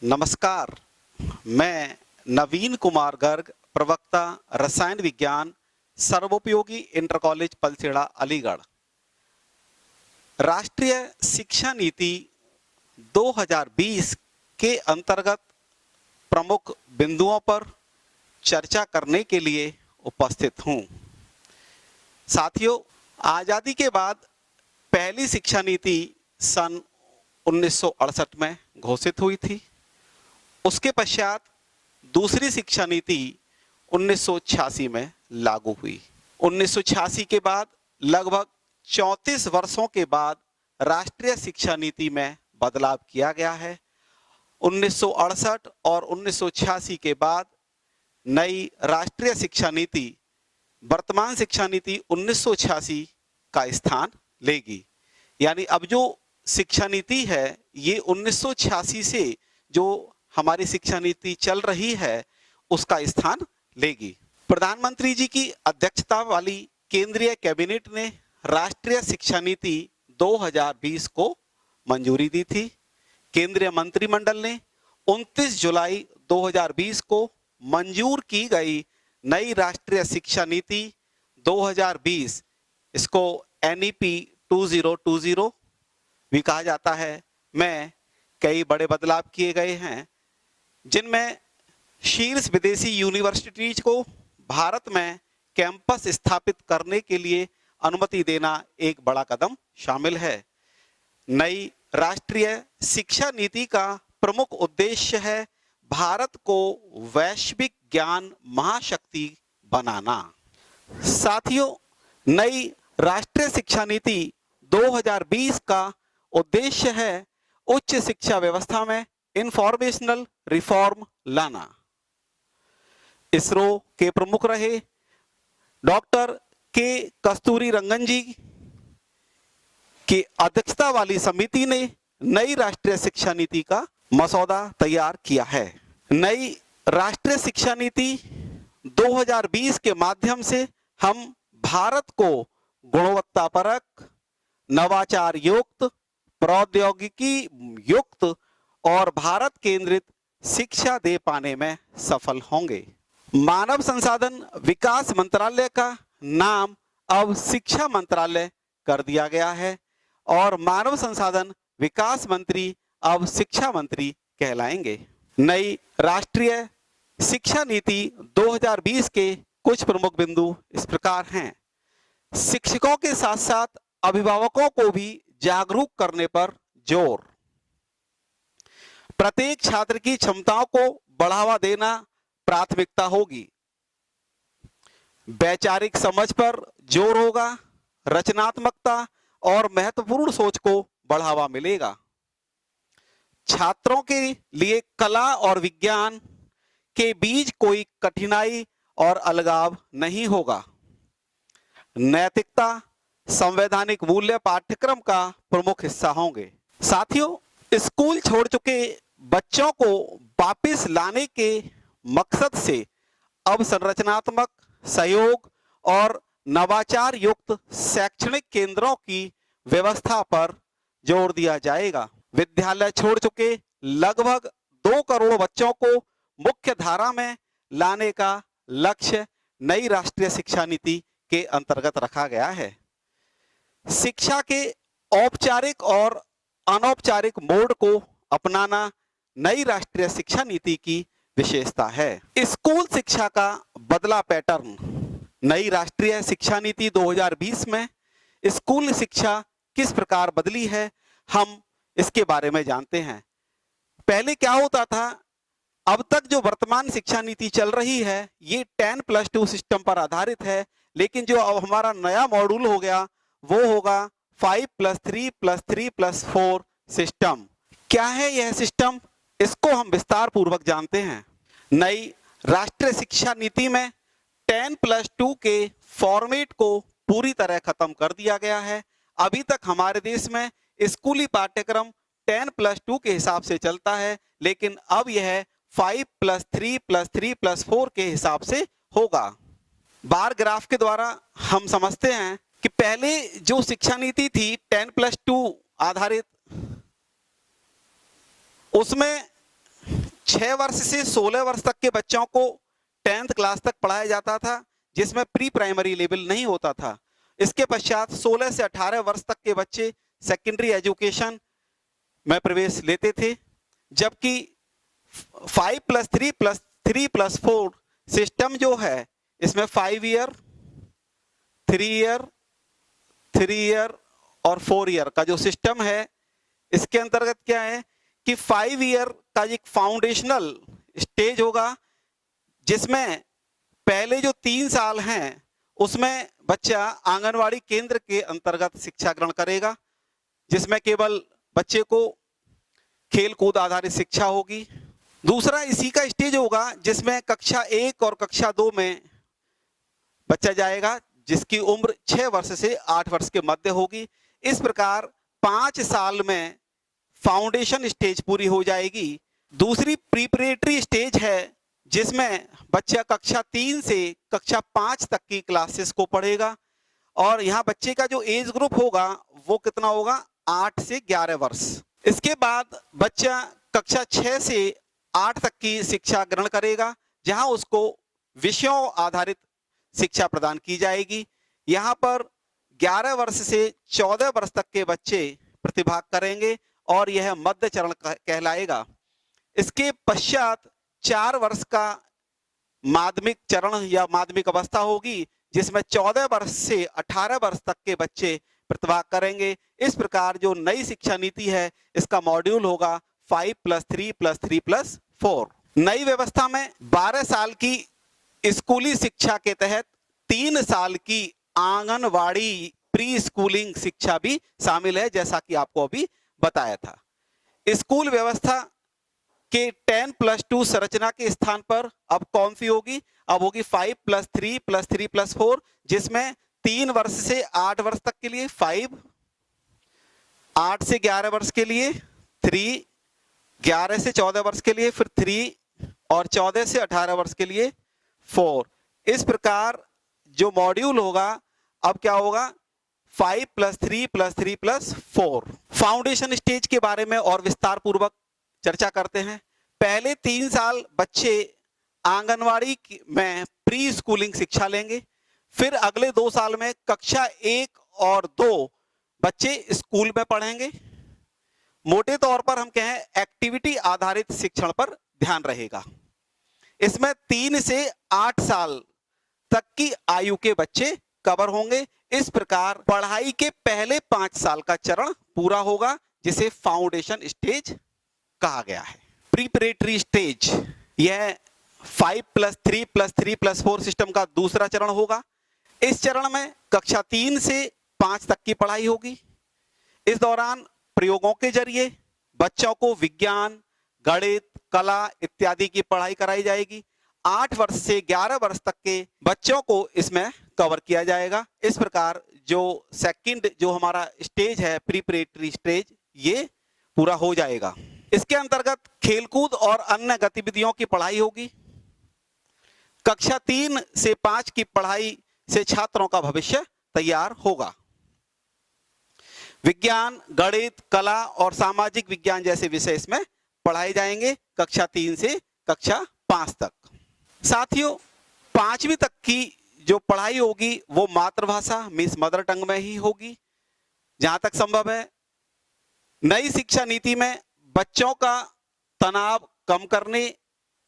नमस्कार, मैं नवीन कुमार गर्ग, प्रवक्ता रसायन विज्ञान, सर्वोपयोगी इंटर कॉलेज पलसेड़ा अलीगढ़। राष्ट्रीय शिक्षा नीति 2020 के अंतर्गत प्रमुख बिंदुओं पर चर्चा करने के लिए उपस्थित हूँ। साथियों, आज़ादी के बाद पहली शिक्षा नीति सन 1968 में घोषित हुई थी। उसके पश्चात दूसरी शिक्षा नीति 1986 में लागू हुई। 1986 के बाद लगभग 34 वर्षों के बाद राष्ट्रीय शिक्षा नीति में बदलाव किया गया है। 1968 और 1986 के बाद नई राष्ट्रीय शिक्षा नीति वर्तमान शिक्षा नीति 1986 का स्थान लेगी। यानी अब जो शिक्षा नीति है ये 1986 से जो हमारी शिक्षा नीति चल रही है उसका स्थान लेगी। प्रधानमंत्री जी की अध्यक्षता वाली केंद्रीय कैबिनेट ने राष्ट्रीय शिक्षा नीति 2020 को मंजूरी दी थी। केंद्रीय मंत्रिमंडल ने 29 जुलाई 2020 को मंजूर की गई नई राष्ट्रीय शिक्षा नीति 2020, इसको NEP 2020 भी कहा जाता है, में कई बड़े बदलाव किए गए हैं, जिनमें शीर्ष विदेशी यूनिवर्सिटीज को भारत में कैंपस स्थापित करने के लिए अनुमति देना एक बड़ा कदम शामिल है। नई राष्ट्रीय शिक्षा नीति का प्रमुख उद्देश्य है भारत को वैश्विक ज्ञान महाशक्ति बनाना। साथियों, नई राष्ट्रीय शिक्षा नीति 2020 का उद्देश्य है उच्च शिक्षा व्यवस्था में इंफॉर्मेशनल रिफॉर्म लाना। इसरो के प्रमुख रहे डॉक्टर के कस्तूरी रंगन जी की अध्यक्षता वाली समिति ने नई राष्ट्रीय शिक्षा नीति का मसौदा तैयार किया है। नई राष्ट्रीय शिक्षा नीति 2020 के माध्यम से हम भारत को गुणवत्तापरक, नवाचार युक्त, प्रौद्योगिकी युक्त और भारत केंद्रित शिक्षा दे पाने में सफल होंगे। मानव संसाधन विकास मंत्रालय का नाम अब शिक्षा मंत्रालय कर दिया गया है और मानव संसाधन विकास मंत्री अब शिक्षा मंत्री कहलाएंगे। नई राष्ट्रीय शिक्षा नीति 2020 के कुछ प्रमुख बिंदु इस प्रकार हैं। शिक्षकों के साथ साथ अभिभावकों को भी जागरूक करने पर जोर। प्रत्येक छात्र की क्षमताओं को बढ़ावा देना प्राथमिकता होगी। वैचारिक समझ पर जोर होगा। रचनात्मकता और महत्वपूर्ण सोच को बढ़ावा मिलेगा। छात्रों के लिए कला और विज्ञान के बीच कोई कठिनाई और अलगाव नहीं होगा। नैतिकता, संवैधानिक मूल्य पाठ्यक्रम का प्रमुख हिस्सा होंगे। साथियों, स्कूल छोड़ चुके बच्चों को वापस लाने के मकसद से अब संरचनात्मक सहयोग और नवाचार युक्त शैक्षणिक केंद्रों की व्यवस्था पर जोर दिया जाएगा। विद्यालय छोड़ चुके लगभग 2 करोड़ बच्चों को मुख्य धारा में लाने का लक्ष्य नई राष्ट्रीय शिक्षा नीति के अंतर्गत रखा गया है। शिक्षा के औपचारिक और अनौपचारिक मोड को अपनाना नई राष्ट्रीय शिक्षा नीति की विशेषता है। स्कूल शिक्षा का बदला पैटर्न। नई राष्ट्रीय शिक्षा नीति 2020 में स्कूल शिक्षा किस प्रकार बदली है, हम इसके बारे में जानते हैं। पहले क्या होता था, अब तक जो वर्तमान शिक्षा नीति चल रही है ये 10+2 सिस्टम पर आधारित है, लेकिन जो अब हमारा नया मॉड्यूल हो गया वो होगा 5+3+3+4 सिस्टम। क्या है यह सिस्टम, इसको हम विस्तार पूर्वक जानते हैं। नई राष्ट्रीय शिक्षा नीति में 10+2 के फॉर्मेट को पूरी तरह खत्म कर दिया गया है। अभी तक हमारे देश में स्कूली पाठ्यक्रम 10+2 के हिसाब से चलता है, लेकिन अब यह 5+3+3+4 के हिसाब से होगा। बार ग्राफ के द्वारा हम समझते हैं कि पहले जो शिक्षा नीति थी 10+2 आधारित, उसमें 6 वर्ष से 16 वर्ष तक के बच्चों को 10th क्लास तक पढ़ाया जाता था, जिसमें प्री प्राइमरी लेवल नहीं होता था। इसके पश्चात 16 से 18 वर्ष तक के बच्चे सेकेंडरी एजुकेशन में प्रवेश लेते थे, जबकि 5+3+3+4 सिस्टम जो है, इसमें 5 ईयर, 3 ईयर, 3 ईयर और 4 ईयर का जो सिस्टम है, इसके अंतर्गत क्या है कि 5 ईयर का एक फाउंडेशनल स्टेज होगा, जिसमें पहले जो 3 साल हैं उसमें बच्चा आंगनवाड़ी केंद्र के अंतर्गत शिक्षा ग्रहण करेगा, जिसमें केवल बच्चे को खेल कूद आधारित शिक्षा होगी। दूसरा इसी का स्टेज होगा जिसमें कक्षा 1 और कक्षा 2 में बच्चा जाएगा, जिसकी उम्र 6 वर्ष से 8 वर्ष के मध्य होगी। इस प्रकार 5 साल में फाउंडेशन स्टेज पूरी हो जाएगी। दूसरी प्रीपरेटरी स्टेज है, जिसमें बच्चा कक्षा 3 से कक्षा 5 तक की क्लासेस को पढ़ेगा, और यहाँ बच्चे का जो एज ग्रुप होगा वो कितना होगा, 8 से 11 वर्ष। इसके बाद बच्चा कक्षा 6 से 8 तक की शिक्षा ग्रहण करेगा, जहां उसको विषयों आधारित शिक्षा प्रदान की जाएगी। यहाँ पर 11 वर्ष से 14 वर्ष तक के बच्चे प्रतिभाग करेंगे और यह मध्य चरण कहलाएगा। इसके पश्चात 4 वर्ष का माध्यमिक चरण या माध्यमिक अवस्था होगी, जिसमें 14 वर्ष से 18 वर्ष तक के बच्चे प्रतिभाग करेंगे। इस प्रकार जो नई शिक्षा नीति है, इसका मॉड्यूल होगा 5+3+3+4। नई व्यवस्था में 12 साल की स्कूली शिक्षा के तहत 3 साल की आंगनवाड़ी प्री स्कूलिंग शिक्षा भी शामिल है, जैसा कि आपको अभी बताया था। स्कूल व्यवस्था के 10+2 संरचना के स्थान पर अब कौन सी होगी, अब होगी 5+3+3+4, जिसमें 3 वर्ष से 8 वर्ष तक के लिए 5, 8 से 11 वर्ष के लिए 3, 11 से 14 वर्ष के लिए फिर 3 और 14 से 18 वर्ष के लिए 4। इस प्रकार जो मॉड्यूल होगा अब क्या होगा, 5+3+3+4। फाउंडेशन स्टेज के बारे में और विस्तार पूर्वक चर्चा करते हैं। पहले 3 साल बच्चे आंगनवाड़ी में प्री स्कूलिंग शिक्षा लेंगे, फिर अगले 2 साल में कक्षा 1 और 2 बच्चे स्कूल में पढ़ेंगे। मोटे तौर पर हम कहें एक्टिविटी आधारित शिक्षण पर ध्यान रहेगा। इसमें 3 से 8 साल तक की आयु के बच्चे कवर होंगे। इस प्रकार पढ़ाई के पहले 5 साल का चरण पूरा होगा, जिसे फाउंडेशन स्टेज कहा गया है। प्रीपरेटरी स्टेज, यह 5+3+3+4 सिस्टम का दूसरा चरण होगा। इस चरण में कक्षा 3 से 5 तक की पढ़ाई होगी। इस दौरान प्रयोगों के जरिए बच्चों को विज्ञान, गणित, कला इत्यादि की पढ़ाई कराई जाएगी। 8 वर्ष से 11 वर्ष तक के बच्चों को इसमें कवर किया जाएगा। इस प्रकार जो सेकंड जो हमारा स्टेज है, प्रीपरेटरी स्टेज, ये पूरा हो जाएगा। इसके अंतर्गत खेलकूद और अन्य गतिविधियों की पढ़ाई होगी। कक्षा 3 से 5 की पढ़ाई से छात्रों का भविष्य तैयार होगा। विज्ञान, गणित, कला और सामाजिक विज्ञान जैसे विषय इसमें पढ़ाए जाएंगे कक्षा 3 से कक्षा 5 तक। साथियों, 5वीं तक की जो पढ़ाई होगी वो मातृभाषा मीन्स मदर टंग में ही होगी, जहां तक संभव है। नई शिक्षा नीति में बच्चों का तनाव कम करने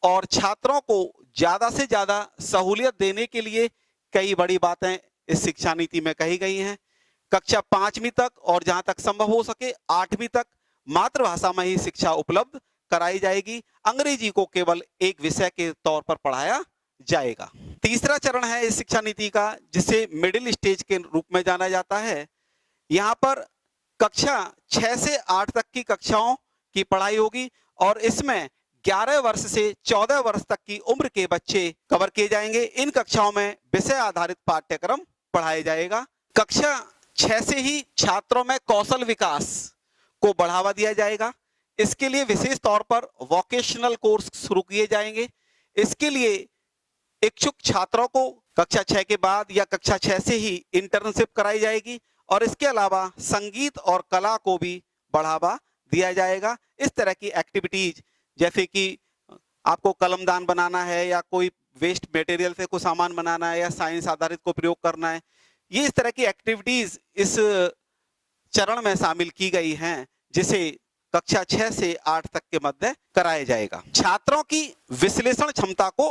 और छात्रों को ज्यादा से ज्यादा सहूलियत देने के लिए कई बड़ी बातें इस शिक्षा नीति में कही गई हैं। कक्षा 5वीं तक और जहां तक संभव हो सके 8वीं तक मातृभाषा में ही शिक्षा उपलब्ध कराई जाएगी। अंग्रेजी को केवल एक विषय के तौर पर पढ़ाया जाएगा। तीसरा चरण है इस शिक्षा नीति का, जिसे मिडिल स्टेज के रूप में जाना जाता है। यहाँ पर कक्षा 6 से 8 तक की कक्षाओं की पढ़ाई होगी और इसमें 11 वर्ष से 14 वर्ष तक की उम्र के बच्चे कवर किए जाएंगे। इन कक्षाओं में विषय आधारित पाठ्यक्रम पढ़ाया जाएगा। कक्षा 6 से ही छात्रों में कौशल विकास को बढ़ावा दिया जाएगा। इसके लिए विशेष तौर पर वोकेशनल कोर्स शुरू किए जाएंगे। इसके लिए इच्छुक छात्रों को कक्षा 6 के बाद या कक्षा 6 से ही इंटर्नशिप कराई जाएगी और इसके अलावा संगीत और कला को भी बढ़ावा दिया जाएगा। इस तरह की एक्टिविटीज जैसे कि आपको कलमदान बनाना है या कोई वेस्ट मटेरियल से कोई सामान बनाना है या साइंस आधारित को प्रयोग करना है, ये इस तरह की एक्टिविटीज इस चरण में शामिल की गई हैं, जिसे कक्षा 6 से 8 तक के मध्य कराया जाएगा। छात्रों की विश्लेषण क्षमता को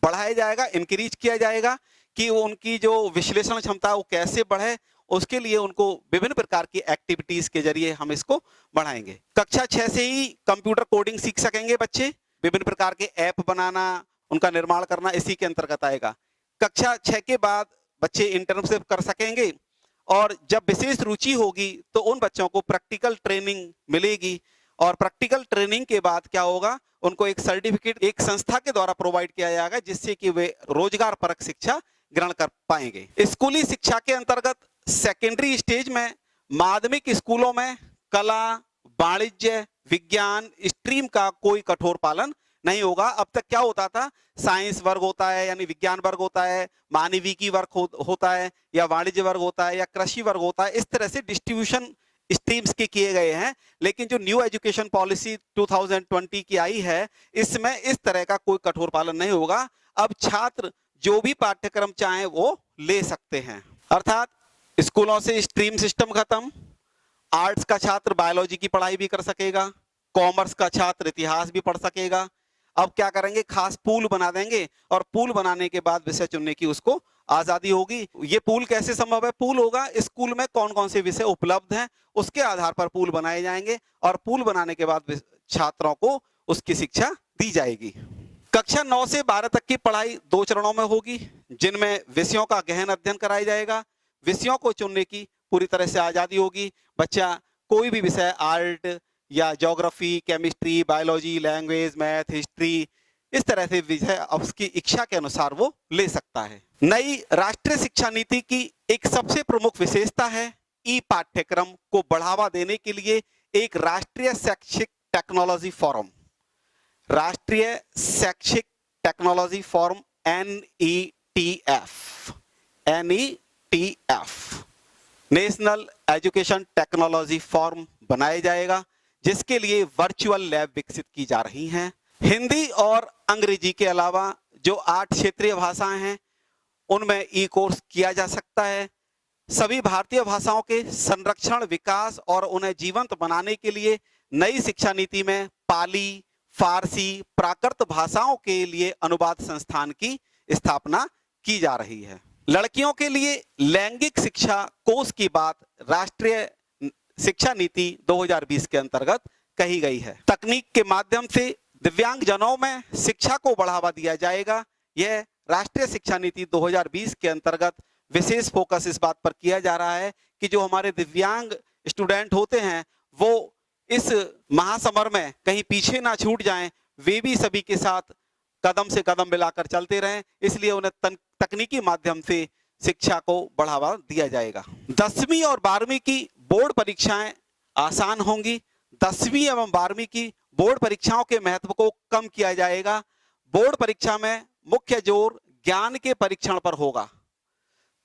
बढ़ाया जाएगा, इंक्रीज किया जाएगा कि उनकी जो विश्लेषण क्षमता है वो कैसे बढ़े, उसके लिए उनको विभिन्न प्रकार की एक्टिविटीज के जरिए हम इसको बढ़ाएंगे। कक्षा 6 से ही कंप्यूटर कोडिंग सीख सकेंगे बच्चे, विभिन्न प्रकार के ऐप बनाना, उनका निर्माण करना इसी के अंतर्गत आएगा। कक्षा 6 के बाद बच्चे इंटर्नशिप कर सकेंगे और जब विशेष रुचि होगी तो उन बच्चों को प्रैक्टिकल ट्रेनिंग मिलेगी और प्रैक्टिकल ट्रेनिंग के बाद क्या होगा, उनको एक सर्टिफिकेट एक संस्था के द्वारा प्रोवाइड किया जाएगा, जिससे कि वे रोजगार परक शिक्षा ग्रहण कर पाएंगे। स्कूली शिक्षा के अंतर्गत सेकेंडरी स्टेज में माध्यमिक स्कूलों में कला, वाणिज्य, विज्ञान स्ट्रीम का कोई कठोर पालन नहीं होगा। अब तक क्या होता था, साइंस वर्ग होता है यानी विज्ञान वर्ग होता है, मानविकी वर्ग होता है या वाणिज्य वर्ग होता है या कृषि वर्ग होता है, इस तरह से डिस्ट्रीब्यूशन स्ट्रीम्स के किए गए हैं। लेकिन जो न्यू एजुकेशन पॉलिसी 2020 की आई है, इसमें इस तरह का कोई कठोर पालन नहीं होगा। अब छात्र जो भी पाठ्यक्रम चाहे वो ले सकते हैं, अर्थात स्कूलों से स्ट्रीम सिस्टम खत्म। आर्ट्स का छात्र बायोलॉजी की पढ़ाई भी कर सकेगा, कॉमर्स का छात्र इतिहास भी पढ़ सकेगा। अब क्या करेंगे, खास पूल बना देंगे और पूल बनाने के बाद विषय चुनने की उसको आजादी होगी। ये पूल कैसे संभव है, पूल होगा स्कूल में कौन कौन से विषय उपलब्ध हैं उसके आधार पर पूल बनाए जाएंगे और पूल बनाने के बाद छात्रों को उसकी शिक्षा दी जाएगी। कक्षा 9 से 12 तक की पढ़ाई 2 चरणों में होगी, जिनमें विषयों का गहन अध्ययन कराया जाएगा। विषयों को चुनने की पूरी तरह से आजादी होगी। बच्चा कोई भी विषय, आर्ट या geography, chemistry, biology, language, math, history, इस तरह से विषय उसकी इच्छा के अनुसार वो ले सकता है। नई राष्ट्रीय शिक्षा नीति की एक सबसे प्रमुख विशेषता है ई पाठ्यक्रम को बढ़ावा देने के लिए एक राष्ट्रीय शैक्षिक टेक्नोलॉजी फोरम, राष्ट्रीय शैक्षिक technology forum NETF national education technology forum बनाया जाएगा, जिसके लिए वर्चुअल लैब विकसित की जा रही हैं। हिंदी और अंग्रेजी के अलावा जो 8 क्षेत्रीय भाषाएं हैं उनमें ई कोर्स किया जा सकता है। सभी भारतीय भाषाओं के संरक्षण, विकास और उन्हें जीवंत बनाने के लिए नई शिक्षा नीति में पाली, फारसी, प्राकृत भाषाओं के लिए अनुवाद संस्थान की स्थापना की जा रही है। लड़कियों के लिए लैंगिक शिक्षा कोष की बात राष्ट्रीय शिक्षा नीति 2020 के अंतर्गत कही गई है। तकनीक के माध्यम से दिव्यांगजनों में शिक्षा को बढ़ावा दिया जाएगा। यह राष्ट्रीय शिक्षा नीति 2020 के अंतर्गत विशेष फोकस इस बात पर किया जा रहा है कि जो हमारे दिव्यांग स्टूडेंट होते हैं वो इस महासमर में कहीं पीछे ना छूट जाएं, वे भी सभी के साथ कदम से कदम मिलाकर चलते रहें। इसलिए उन्हें तकनीकी माध्यम से शिक्षा को बढ़ावा दिया जाएगा। 10वीं और 12वीं की बोर्ड परीक्षाएं आसान होंगी। 10वीं एवं 12वीं की बोर्ड परीक्षाओं के महत्व को कम किया जाएगा। बोर्ड परीक्षा में मुख्य जोर ज्ञान के परीक्षण पर होगा,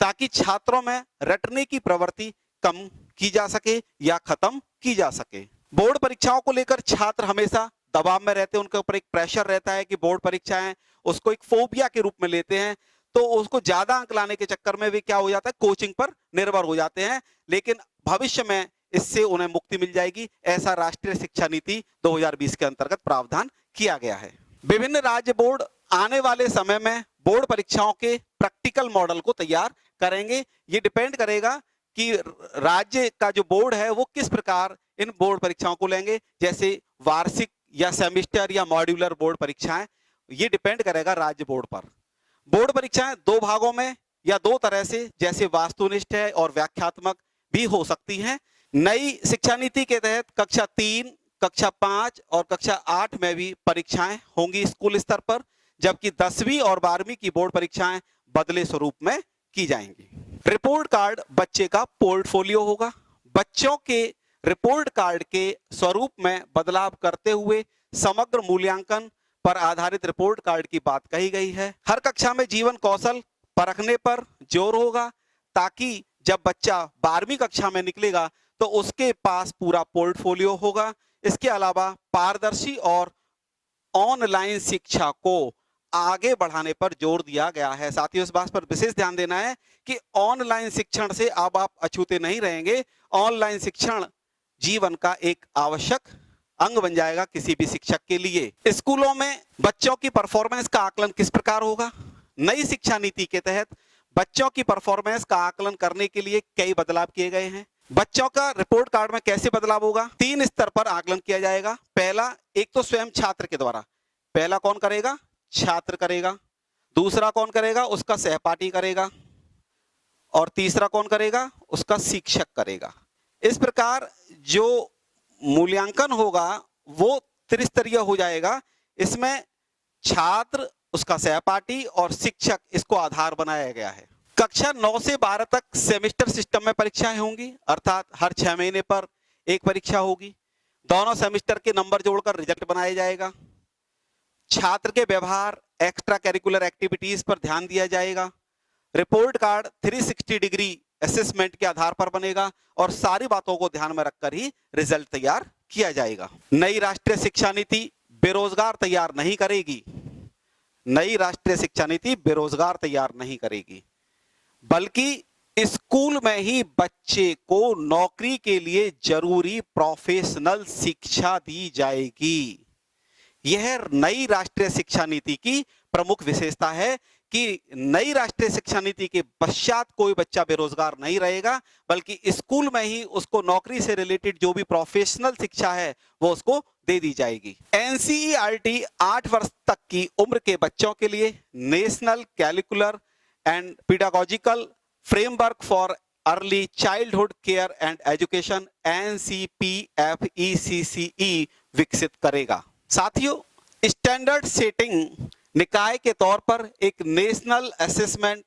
ताकि छात्रों में रटने की प्रवृत्ति कम की जा सके या खत्म की जा सके। बोर्ड परीक्षाओं को लेकर छात्र हमेशा दबाव में रहते हैं, उनके ऊपर एक प्रेशर रहता है कि बोर्ड परीक्षाएं, उसको एक फोबिया के रूप में लेते हैं। तो उसको ज्यादा अंक लाने के चक्कर में वे क्या हो जाता है, कोचिंग पर निर्भर हो जाते हैं। लेकिन भविष्य में इससे उन्हें मुक्ति मिल जाएगी, ऐसा राष्ट्रीय शिक्षा नीति 2020 के अंतर्गत प्रावधान किया गया है। विभिन्न राज्य बोर्ड आने वाले समय में बोर्ड परीक्षाओं के प्रैक्टिकल मॉडल को तैयार करेंगे। ये डिपेंड करेगा कि राज्य का जो बोर्ड है वो किस प्रकार इन बोर्ड परीक्षाओं को लेंगे, जैसे वार्षिक या सेमिस्टर या मॉड्यूलर बोर्ड परीक्षाएं, ये डिपेंड करेगा राज्य बोर्ड पर। बोर्ड परीक्षाएं 2 भागों में या 2 तरह से, जैसे वास्तुनिष्ठ है और व्याख्यात्मक भी हो सकती हैं। नई शिक्षा नीति के तहत कक्षा 3, कक्षा 5 और कक्षा 8 में भी परीक्षाएं होंगी स्कूल स्तर पर, जबकि 10वीं और 12वीं की बोर्ड परीक्षाएं बदले स्वरूप में की जाएंगी। रिपोर्ट कार्ड बच्चे का पोर्टफोलियो होगा। बच्चों के रिपोर्ट कार्ड के स्वरूप में बदलाव करते हुए समग्र मूल्यांकन पर आधारित रिपोर्ट कार्ड की बात कही गई है। हर कक्षा में जीवन कौशल परखने पर जोर होगा, ताकि जब बच्चा 12वीं कक्षा में निकलेगा तो उसके पास पूरा पोर्टफोलियो होगा। इसके अलावा पारदर्शी और ऑनलाइन शिक्षा को आगे बढ़ाने पर जोर दिया गया है। साथियों, इस बात पर विशेष ध्यान देना है कि ऑनलाइन शिक्षण से अब आप अछूते नहीं रहेंगे। ऑनलाइन शिक्षण जीवन का एक आवश्यक अंग बन जाएगा किसी भी शिक्षक के लिए। स्कूलों में बच्चों की परफॉर्मेंस का आकलन किस प्रकार होगा? नई शिक्षा नीति के तहत बच्चों की परफॉर्मेंस का आकलन करने के लिए कई बदलाव किए गए हैं। बच्चों का रिपोर्ट कार्ड में कैसे बदलाव होगा? 3 स्तर पर आकलन किया जाएगा। पहला, एक तो स्वयं छात्र के द्वारा। पहला कौन करेगा? छात्र करेगा। दूसरा कौन करेगा? उसका सहपाठी करेगा। और तीसरा कौन करेगा? उसका शिक्षक करेगा। इस प्रकार जो मूल्यांकन होगा वो त्रिस्तरीय हो जाएगा। इसमें छात्र, उसका सहपाठी और शिक्षक, इसको आधार बनाया गया है। कक्षा 9 से 12 तक सेमेस्टर सिस्टम में परीक्षाएं होंगी, अर्थात हर 6 महीने पर एक परीक्षा होगी। दोनों सेमेस्टर के नंबर जोड़कर रिजल्ट बनाया जाएगा। छात्र के व्यवहार, एक्स्ट्रा करिकुलर एक्टिविटीज पर ध्यान दिया जाएगा। रिपोर्ट कार्ड 360 डिग्री असेसमेंट के आधार पर बनेगा और सारी बातों को ध्यान में रखकर ही रिजल्ट तैयार किया जाएगा। नई राष्ट्रीय शिक्षा नीति बेरोजगार तैयार नहीं करेगी। नई राष्ट्रीय शिक्षा नीति बेरोजगार तैयार नहीं करेगी, बल्कि स्कूल में ही बच्चे को नौकरी के लिए जरूरी प्रोफेशनल शिक्षा दी जाएगी। यह नई राष्ट्रीय शिक्षा नीति की प्रमुख विशेषता है कि नई राष्ट्रीय शिक्षा नीति के पश्चात कोई बच्चा बेरोजगार नहीं रहेगा, बल्कि स्कूल में ही उसको नौकरी से रिलेटेड जो भी प्रोफेशनल शिक्षा है वो उसको दे दी जाएगी। एनसीईआरटी 8 वर्ष तक की उम्र के बच्चों के लिए national curricular and pedagogical framework for early childhood care and education NCPFECCE विकसित करेगा। साथियों, स्टैंडर्ड सेटिंग निकाय के तौर पर एक नेशनल असेसमेंट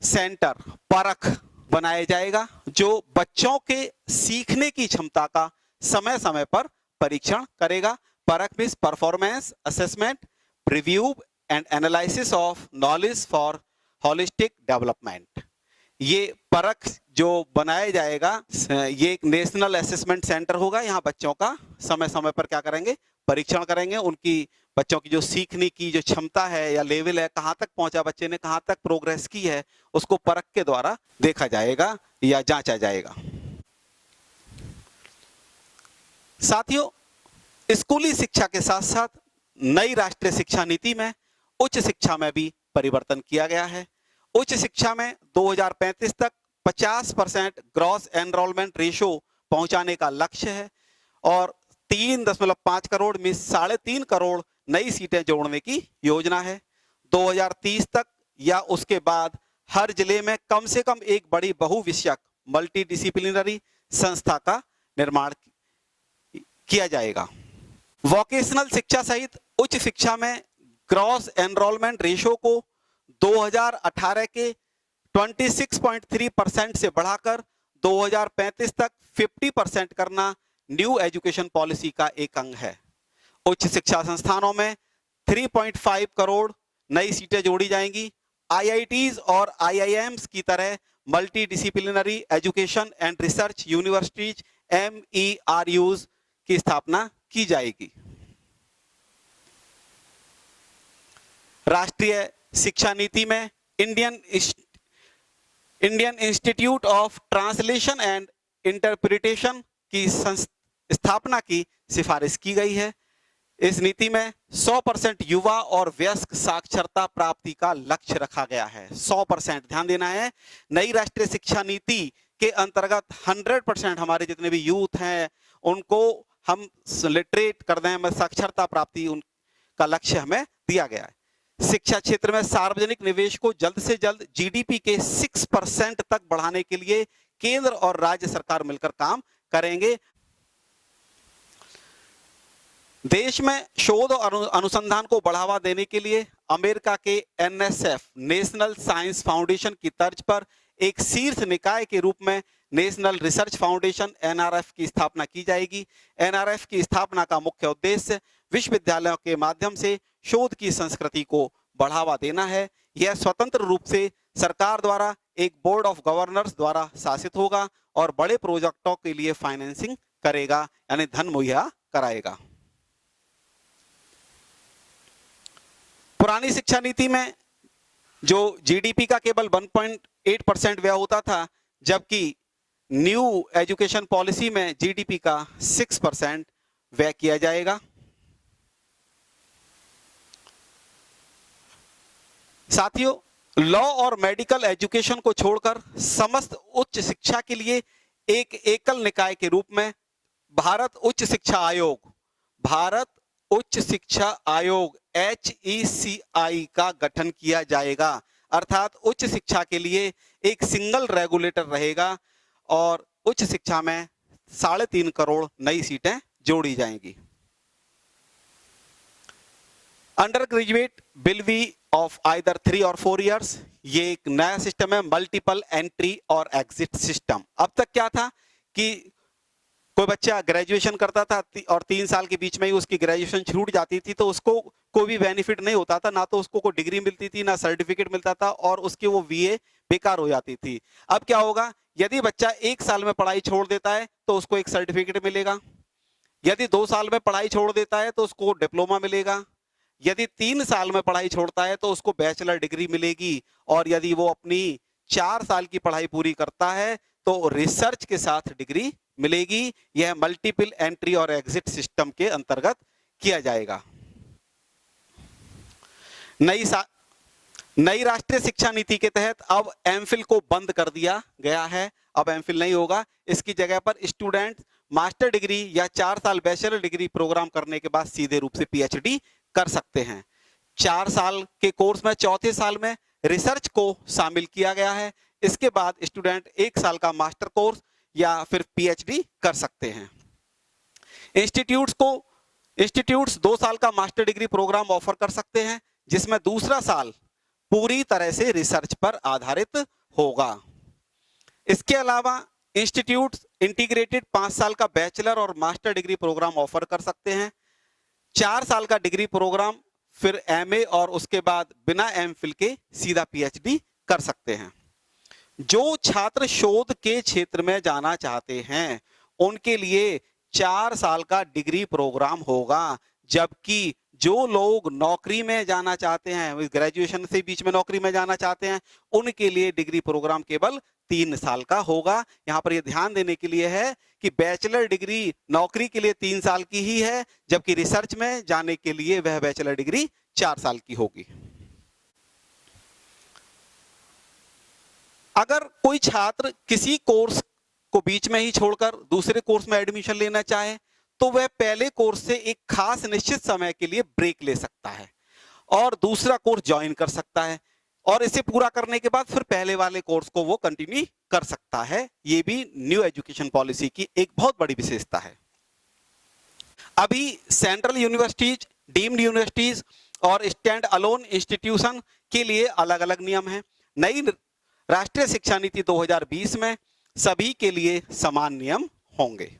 सेंटर परख बनाया जाएगा जो बच्चों के सीखने की क्षमता का समय समय पर परीक्षण करेगा। परख means performance assessment, review and analysis of knowledge for holistic development. ये परख जो बनाया जाएगा, ये एक नेशनल असेसमेंट सेंटर होगा। यहाँ बच्चों का समय समय पर क्या करेंगे? परीक्षण करेंगे। उनकी बच्चों की जो सीखने की जो क्षमता है या लेवल है, कहां तक पहुंचा बच्चे ने, कहां तक प्रोग्रेस की है, उसको परख के द्वारा देखा जाएगा या जांचा जाएगा। साथियों, स्कूली शिक्षा के साथ साथ नई राष्ट्रीय शिक्षा नीति में उच्च शिक्षा में भी परिवर्तन किया गया है। उच्च शिक्षा में 2035 तक 50% ग्रॉस एनरोलमेंट रेशो पहुंचाने का लक्ष्य है और 3.5 करोड़ में 3.5 करोड़ नई सीटें जोड़ने की योजना है। 2030 तक या उसके बाद हर जिले में कम से कम एक बड़ी बहुविषयक मल्टीडिसिप्लिनरी संस्था का निर्माण किया जाएगा। वोकेशनल शिक्षा सहित उच्च शिक्षा में ग्रॉस एनरोलमेंट रेशो को 2018 के 26.3% से बढ़ाकर 2035 तक 50% करना न्यू एजुकेशन पॉलिसी का एक अंग है। उच्च शिक्षा संस्थानों में 3.5 करोड़ नई सीटें जोड़ी जाएंगी। आईआईटीज और आईआईएम्स की तरह multi disciplinary education and research universities MERUs की स्थापना की जाएगी। राष्ट्रीय शिक्षा नीति में Indian institute of translation and interpretation की स्थापना की सिफारिश की गई है। इस नीति में 100% युवा और वयस्क साक्षरता प्राप्ति का लक्ष्य रखा गया है। 100% ध्यान देना है। नई राष्ट्रीय शिक्षा नीति के अंतर्गत 100% हमारे जितने भी यूथ हैं उनको हम लिटरेट कर दें, साक्षरता प्राप्ति उनका लक्ष्य हमें दिया गया है। शिक्षा क्षेत्र में सार्वजनिक निवेश को जल्द से जल्द GDP के 6% तक बढ़ाने के लिए केंद्र और राज्य सरकार मिलकर काम करेंगे। देश में शोध और अनुसंधान को बढ़ावा देने के लिए अमेरिका के NSF नेशनल साइंस फाउंडेशन की तर्ज पर एक शीर्ष निकाय के रूप में नेशनल रिसर्च फाउंडेशन NRF की स्थापना की जाएगी। NRF की स्थापना का मुख्य उद्देश्य विश्वविद्यालयों के माध्यम से शोध की संस्कृति को बढ़ावा देना है। यह स्वतंत्र रूप से सरकार द्वारा एक बोर्ड ऑफ गवर्नर्स द्वारा शासित होगा और बड़े प्रोजेक्टों के लिए फाइनेंसिंग करेगा, यानी धन मुहैया कराएगा। पुरानी शिक्षा नीति में जो जीडीपी का केवल 1.8% व्यय होता था, जबकि न्यू एजुकेशन पॉलिसी में जीडीपी का 6% व्यय किया जाएगा। साथियों, लॉ और मेडिकल एजुकेशन को छोड़कर समस्त उच्च शिक्षा के लिए एक एकल निकाय के रूप में भारत उच्च शिक्षा आयोग HECI का गठन किया जाएगा। अर्थात उच्च शिक्षा के लिए एक सिंगल रेगुलेटर रहेगा और उच्च शिक्षा में 3.5 करोड़ नई सीटें जोड़ी जाएंगी। Under graduate will be of either 3 और 4 इयर्स। ये एक नया सिस्टम है, मल्टीपल एंट्री और एग्जिट सिस्टम। अब तक क्या था कि कोई बच्चा ग्रेजुएशन करता था और 3 साल के बीच में ही उसकी ग्रेजुएशन छूट जाती थी, तो उसको कोई भी बेनिफिट नहीं होता था, ना तो उसको कोई डिग्री मिलती थी, ना सर्टिफिकेट मिलता था, और उसकी वो VA बेकार हो जाती थी। अब क्या होगा, यदि बच्चा 1 साल में पढ़ाई छोड़ देता है तो उसको एक सर्टिफिकेट मिलेगा, यदि 2 साल में पढ़ाई छोड़ देता है तो उसको डिप्लोमा मिलेगा, यदि 3 साल में पढ़ाई छोड़ता है तो उसको बैचलर डिग्री मिलेगी, और यदि वो अपनी 4 साल की पढ़ाई पूरी करता है तो रिसर्च के साथ डिग्री मिलेगी। यह मल्टीपल एंट्री और एग्जिट सिस्टम के अंतर्गत किया जाएगा। नई राष्ट्रीय शिक्षा नीति के तहत अब एमफिल को बंद कर दिया गया है। अब एमफिल नहीं होगा, इसकी जगह पर स्टूडेंट मास्टर डिग्री या 4 साल बैचलर डिग्री प्रोग्राम करने के बाद सीधे रूप से PhD कर सकते हैं। 4 साल के कोर्स में चौथे साल में रिसर्च को शामिल किया गया है। इसके बाद स्टूडेंट 1 साल का मास्टर कोर्स या फिर PhD कर सकते हैं। इंस्टीट्यूट्स 2 साल का मास्टर डिग्री प्रोग्राम ऑफर कर सकते हैं, जिसमें दूसरा साल पूरी तरह से रिसर्च पर आधारित होगा। इसके अलावा इंस्टीट्यूट्स इंटीग्रेटेड 5 साल का बैचलर और मास्टर डिग्री प्रोग्राम ऑफर कर सकते हैं। 4 साल का डिग्री प्रोग्राम, फिर MA, और उसके बाद बिना MPhil के सीधा PhD कर सकते हैं। जो छात्र शोध के क्षेत्र में जाना चाहते हैं उनके लिए 4 साल का डिग्री प्रोग्राम होगा, जबकि जो लोग नौकरी में जाना चाहते हैं, ग्रेजुएशन से बीच में नौकरी में जाना चाहते हैं, उनके लिए डिग्री प्रोग्राम केवल 3 साल का होगा। यहाँ पर यह ध्यान देने के लिए है कि बैचलर डिग्री नौकरी के लिए 3 साल की ही है, जबकि रिसर्च में जाने के लिए वह बैचलर डिग्री 4 साल की होगी। अगर कोई छात्र किसी कोर्स को बीच में ही छोड़कर दूसरे कोर्स में एडमिशन लेना चाहे तो वह पहले कोर्स से एक खास निश्चित समय के लिए ब्रेक ले सकता है और दूसरा कोर्स ज्वाइन कर सकता है, और इसे पूरा करने के बाद फिर पहले वाले कोर्स को वो कंटिन्यू कर सकता है। ये भी न्यू एजुकेशन पॉलिसी की एक बहुत बड़ी विशेषता है। अभी सेंट्रल यूनिवर्सिटीज, डीम्ड यूनिवर्सिटीज और स्टैंड अलोन इंस्टीट्यूशन के लिए अलग अलग नियम हैं। नई राष्ट्रीय शिक्षा नीति 2020 में सभी के लिए समान नियम होंगे।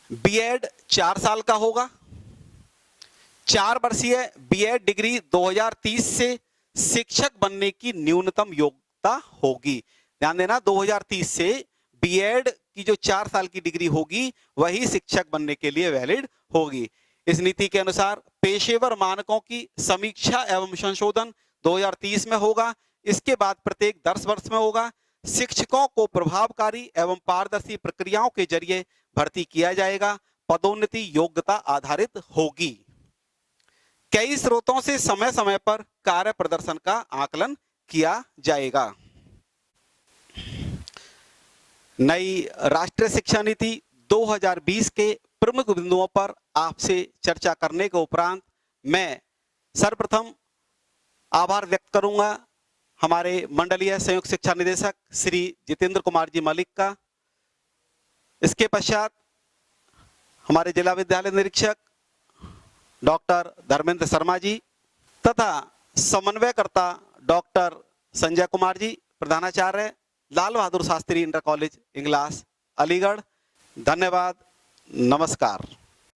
बीएड 4 साल का होगा। 4 वर्षीय बीएड डिग्री 2030 से शिक्षक बनने की न्यूनतम योग्यता होगी। ध्यान देना, 2030 से बीएड की जो 4 साल की डिग्री होगी वही शिक्षक बनने के लिए वैलिड होगी। इस नीति के अनुसार पेशेवर मानकों की समीक्षा एवं संशोधन 2030 में होगा। इसके बाद प्रत्येक 10 वर्ष में होगा। शिक्षकों को प्रभावकारी एवं पारदर्शी प्रक्रियाओं के जरिए भर्ती किया जाएगा। पदोन्नति योग्यता आधारित होगी। कई स्रोतों से समय समय पर कार्य प्रदर्शन का आकलन किया जाएगा। नई राष्ट्रीय शिक्षा नीति 2020 के प्रमुख बिंदुओं पर आपसे चर्चा करने के उपरांत मैं सर्वप्रथम आभार व्यक्त करूंगा हमारे मंडलीय संयुक्त शिक्षा निदेशक श्री जितेंद्र कुमार जी मलिक का। इसके पश्चात हमारे जिला विद्यालय निरीक्षक डॉक्टर धर्मेंद्र शर्मा जी तथा समन्वयकर्ता डॉक्टर संजय कुमार जी, प्रधानाचार्य लाल बहादुर शास्त्री इंटर कॉलेज इंग्लास, अलीगढ़। धन्यवाद, नमस्कार।